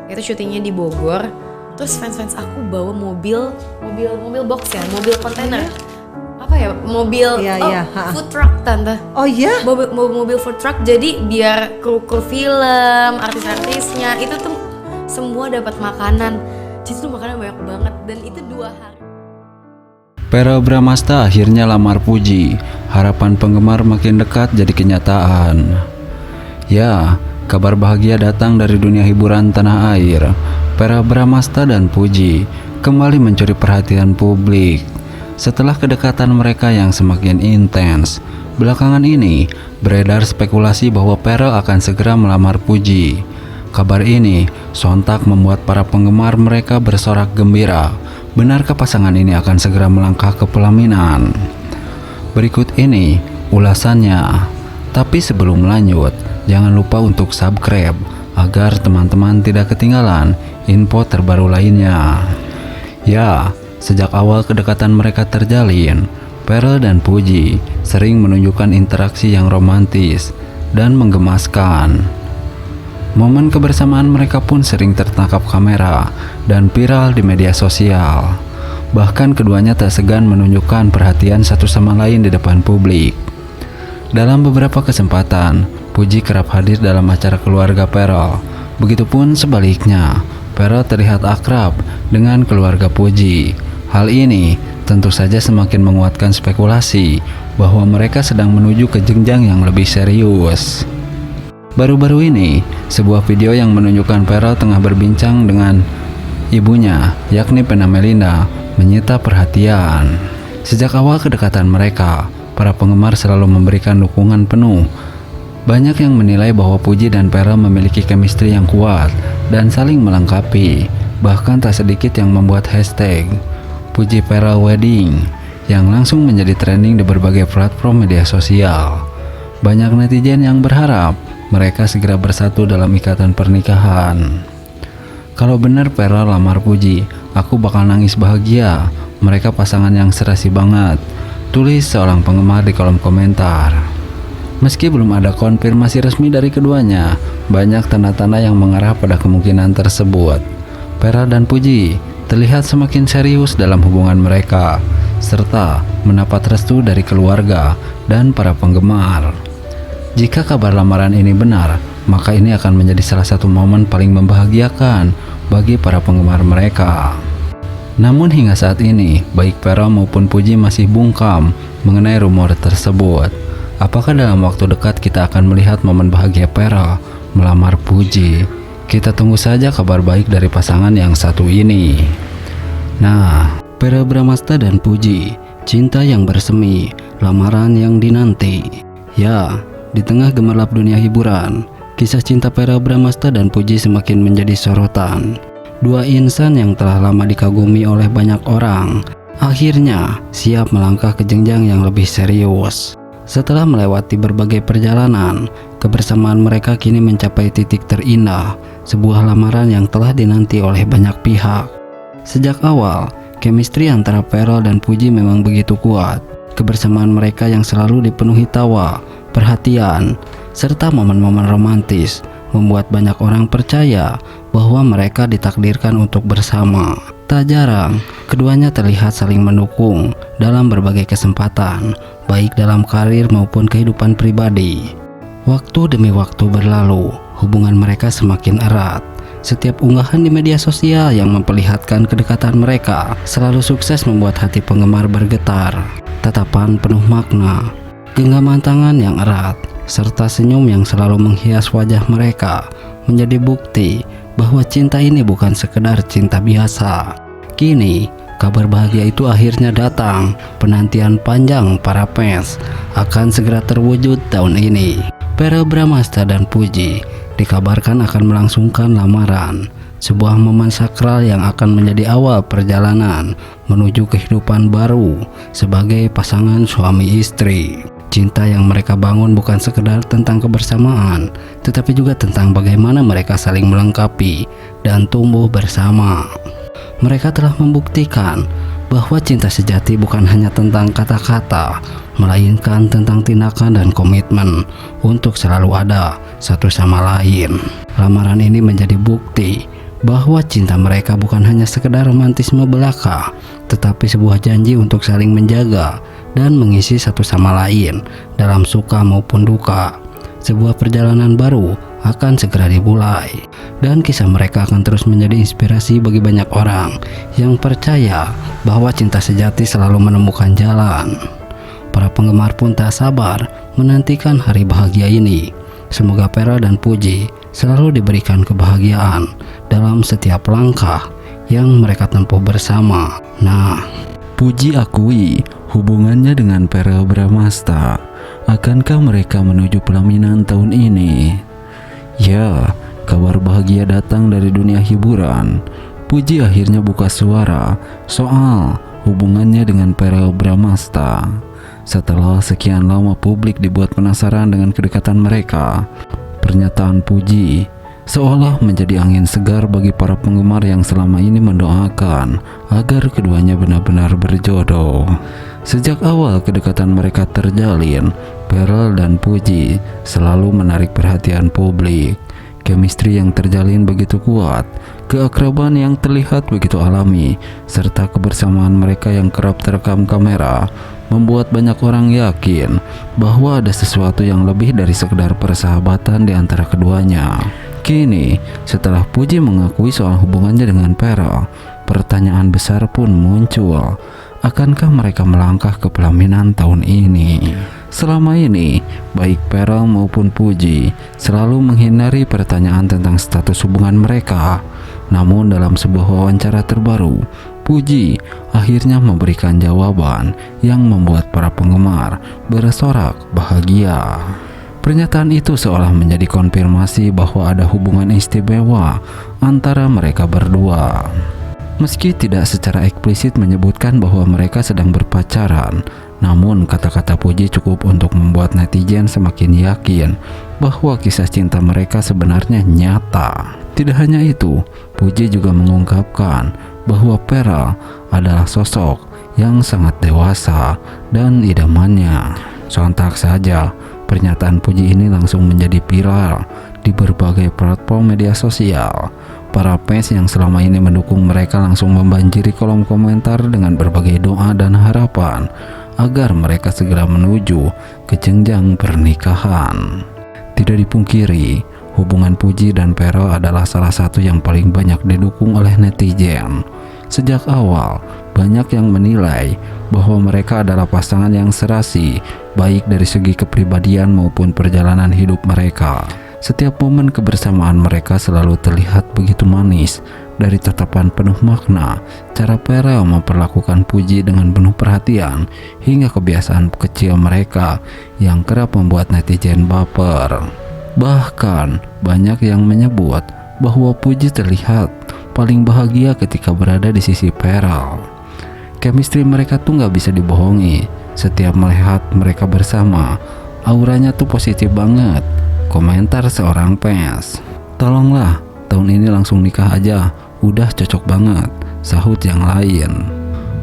Itu syutingnya di Bogor. Terus fans aku bawa mobil box ya, mobil kontainer. Apa ya? Mobil food truck tante. Oh iya? Mobil food truck. Jadi biar kru film, artis-artisnya itu tuh semua dapat makanan. Jadi tuh makanan banyak banget dan itu 2 hari. Verrell Bramasta akhirnya lamar Puji. Harapan penggemar makin dekat jadi kenyataan. Ya, kabar bahagia datang dari dunia hiburan tanah air. Verrell Bramasta dan Puji kembali mencuri perhatian publik. Setelah kedekatan mereka yang semakin intens, belakangan ini beredar spekulasi bahwa Verrell akan segera melamar Puji. Kabar ini sontak membuat para penggemar mereka bersorak gembira. Benarkah pasangan ini akan segera melangkah ke pelaminan? Berikut ini ulasannya. Tapi sebelum lanjut, jangan lupa untuk subscribe agar teman-teman tidak ketinggalan info terbaru lainnya. Ya, sejak awal kedekatan mereka terjalin, Verrell dan Puji sering menunjukkan interaksi yang romantis dan menggemaskan. Momen kebersamaan mereka pun sering tertangkap kamera dan viral di media sosial. Bahkan keduanya tak segan menunjukkan perhatian satu sama lain di depan publik. Dalam beberapa kesempatan, Puji kerap hadir dalam acara keluarga Verrell. Begitupun sebaliknya, Verrell terlihat akrab dengan keluarga Puji. Hal ini tentu saja semakin menguatkan spekulasi bahwa mereka sedang menuju ke jenjang yang lebih serius. Baru-baru ini, sebuah video yang menunjukkan Verrell tengah berbincang dengan ibunya, yakni Vena Melinda, menyita perhatian. Sejak awal kedekatan mereka, para penggemar selalu memberikan dukungan penuh. Banyak yang menilai bahwa Puji dan Verrell memiliki chemistry yang kuat dan saling melengkapi. Bahkan tak sedikit yang membuat hashtag Puji Verrell Wedding yang langsung menjadi trending di berbagai platform media sosial. Banyak netizen yang berharap mereka segera bersatu dalam ikatan pernikahan. Kalau benar Verrell lamar Puji, aku bakal nangis bahagia. Mereka pasangan yang serasi banget, tulis seorang penggemar di kolom komentar. Meski belum ada konfirmasi resmi dari keduanya, banyak tanda-tanda yang mengarah pada kemungkinan tersebut. Verrell dan Puji terlihat semakin serius dalam hubungan mereka, serta mendapat restu dari keluarga dan para penggemar. Jika kabar lamaran ini benar, maka ini akan menjadi salah satu momen paling membahagiakan bagi para penggemar mereka. Namun hingga saat ini, baik Verrell maupun Puji masih bungkam mengenai rumor tersebut. Apakah dalam waktu dekat kita akan melihat momen bahagia Verrell melamar Puji? Kita tunggu saja kabar baik dari pasangan yang satu ini. Nah, Verrell Bramasta dan Puji, cinta yang bersemi, lamaran yang dinanti. Ya, di tengah gemerlap dunia hiburan, kisah cinta Verrell Bramasta dan Puji semakin menjadi sorotan. Dua insan yang telah lama dikagumi oleh banyak orang, akhirnya siap melangkah ke jenjang yang lebih serius. Setelah melewati berbagai perjalanan, kebersamaan mereka kini mencapai titik terindah, sebuah lamaran yang telah dinanti oleh banyak pihak. Sejak awal, chemistry antara Verrell dan Puji memang begitu kuat. Kebersamaan mereka yang selalu dipenuhi tawa, perhatian, serta momen-momen romantis membuat banyak orang percaya bahwa mereka ditakdirkan untuk bersama. Tak jarang, keduanya terlihat saling mendukung dalam berbagai kesempatan, baik dalam karir maupun kehidupan pribadi. Waktu demi waktu berlalu, hubungan mereka semakin erat. Setiap unggahan di media sosial yang memperlihatkan kedekatan mereka selalu sukses membuat hati penggemar bergetar. Tatapan penuh makna, genggaman tangan yang erat, serta senyum yang selalu menghias wajah mereka menjadi bukti bahwa cinta ini bukan sekedar cinta biasa. Kini, kabar bahagia itu akhirnya datang. Penantian panjang para fans akan segera terwujud tahun ini. Verrell Bramasta dan Puji dikabarkan akan melangsungkan lamaran, sebuah momen sakral yang akan menjadi awal perjalanan menuju kehidupan baru sebagai pasangan suami istri. Cinta yang mereka bangun bukan sekedar tentang kebersamaan, tetapi juga tentang bagaimana mereka saling melengkapi dan tumbuh bersama. Mereka telah membuktikan bahwa cinta sejati bukan hanya tentang kata-kata, melainkan tentang tindakan dan komitmen untuk selalu ada satu sama lain. Lamaran ini menjadi bukti bahwa cinta mereka bukan hanya sekedar romantisme belaka, tetapi sebuah janji untuk saling menjaga dan mengisi satu sama lain dalam suka maupun duka. Sebuah perjalanan baru akan segera dimulai, dan kisah mereka akan terus menjadi inspirasi bagi banyak orang yang percaya bahwa cinta sejati selalu menemukan jalan. Para penggemar pun tak sabar menantikan hari bahagia ini. Semoga Vera dan Puji selalu diberikan kebahagiaan dalam setiap langkah yang mereka tempuh bersama. Nah, Puji akui hubungannya dengan Verrell Bramasta. Akankah mereka menuju pelaminan tahun ini? Ya, kabar bahagia datang dari dunia hiburan. Puji akhirnya buka suara soal hubungannya dengan Verrell Bramasta. Setelah sekian lama publik dibuat penasaran dengan kedekatan mereka, pernyataan Puji seolah menjadi angin segar bagi para penggemar yang selama ini mendoakan agar keduanya benar-benar berjodoh. Sejak awal kedekatan mereka terjalin, Verrell dan Puji selalu menarik perhatian publik. Chemistry yang terjalin begitu kuat, keakraban yang terlihat begitu alami, serta kebersamaan mereka yang kerap terekam kamera membuat banyak orang yakin bahwa ada sesuatu yang lebih dari sekedar persahabatan di antara keduanya. Kini, setelah Puji mengakui soal hubungannya dengan Verrell, pertanyaan besar pun muncul. Akankah mereka melangkah ke pelaminan tahun ini? Selama ini, baik Verrell maupun Puji selalu menghindari pertanyaan tentang status hubungan mereka. Namun dalam sebuah wawancara terbaru, Puji akhirnya memberikan jawaban yang membuat para penggemar bersorak bahagia. Pernyataan itu seolah menjadi konfirmasi bahwa ada hubungan istimewa antara mereka berdua. Meski tidak secara eksplisit menyebutkan bahwa mereka sedang berpacaran, namun kata-kata Puji cukup untuk membuat netizen semakin yakin bahwa kisah cinta mereka sebenarnya nyata. Tidak hanya itu, Puji juga mengungkapkan bahwa Verrell adalah sosok yang sangat dewasa dan idamannya. Sontak saja, pernyataan Puji ini langsung menjadi viral di berbagai platform media sosial. Para fans yang selama ini mendukung mereka langsung membanjiri kolom komentar dengan berbagai doa dan harapan agar mereka segera menuju ke jenjang pernikahan. Tidak dipungkiri, hubungan Puji dan Verrell adalah salah satu yang paling banyak didukung oleh netizen. Sejak awal, banyak yang menilai bahwa mereka adalah pasangan yang serasi, baik dari segi kepribadian maupun perjalanan hidup mereka. Setiap momen kebersamaan mereka selalu terlihat begitu manis. Dari tatapan penuh makna, cara Verrell memperlakukan Puji dengan penuh perhatian, hingga kebiasaan kecil mereka yang kerap membuat netizen baper. Bahkan, banyak yang menyebut bahwa Puji terlihat paling bahagia ketika berada di sisi Verrell. Chemistry mereka tuh gak bisa dibohongi. Setiap melihat mereka bersama, auranya tuh positif banget. Komentar seorang fans, "Tolonglah, tahun ini langsung nikah aja, udah cocok banget," sahut yang lain.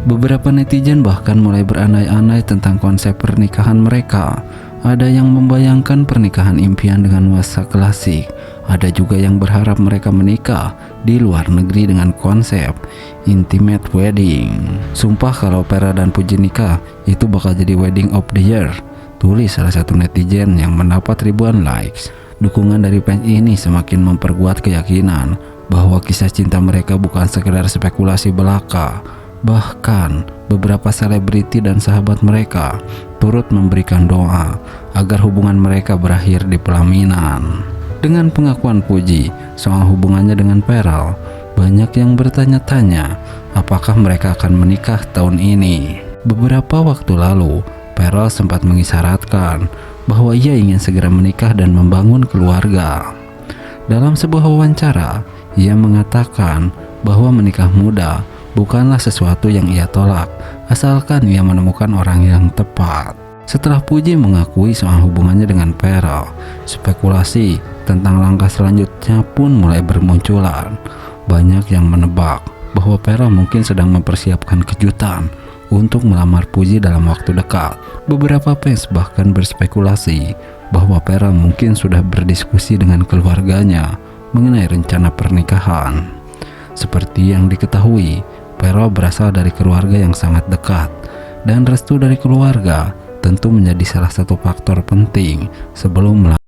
Beberapa netizen bahkan mulai berandai-andai tentang konsep pernikahan mereka. Ada yang membayangkan pernikahan impian dengan nuansa klasik. Ada juga yang berharap mereka menikah di luar negeri dengan konsep intimate wedding. Sumpah kalau Vera dan Puji nikah, itu bakal jadi wedding of the year, tulis salah satu netizen yang mendapat ribuan likes. Dukungan dari fans ini semakin memperkuat keyakinan bahwa kisah cinta mereka bukan sekedar spekulasi belaka. Bahkan beberapa selebriti dan sahabat mereka turut memberikan doa agar hubungan mereka berakhir di pelaminan. Dengan pengakuan Puji soal hubungannya dengan Verrell, banyak yang bertanya-tanya apakah mereka akan menikah tahun ini. Beberapa waktu lalu, Verrell sempat mengisyaratkan bahwa ia ingin segera menikah dan membangun keluarga. Dalam sebuah wawancara, ia mengatakan bahwa menikah muda bukanlah sesuatu yang ia tolak, asalkan ia menemukan orang yang tepat. Setelah Puji mengakui soal hubungannya dengan Verrell, spekulasi tentang langkah selanjutnya pun mulai bermunculan. Banyak yang menebak bahwa Verrell mungkin sedang mempersiapkan kejutan untuk melamar Puji dalam waktu dekat. Beberapa fans bahkan berspekulasi bahwa Verrell mungkin sudah berdiskusi dengan keluarganya mengenai rencana pernikahan. Seperti yang diketahui, Vero berasal dari keluarga yang sangat dekat, dan restu dari keluarga tentu menjadi salah satu faktor penting sebelum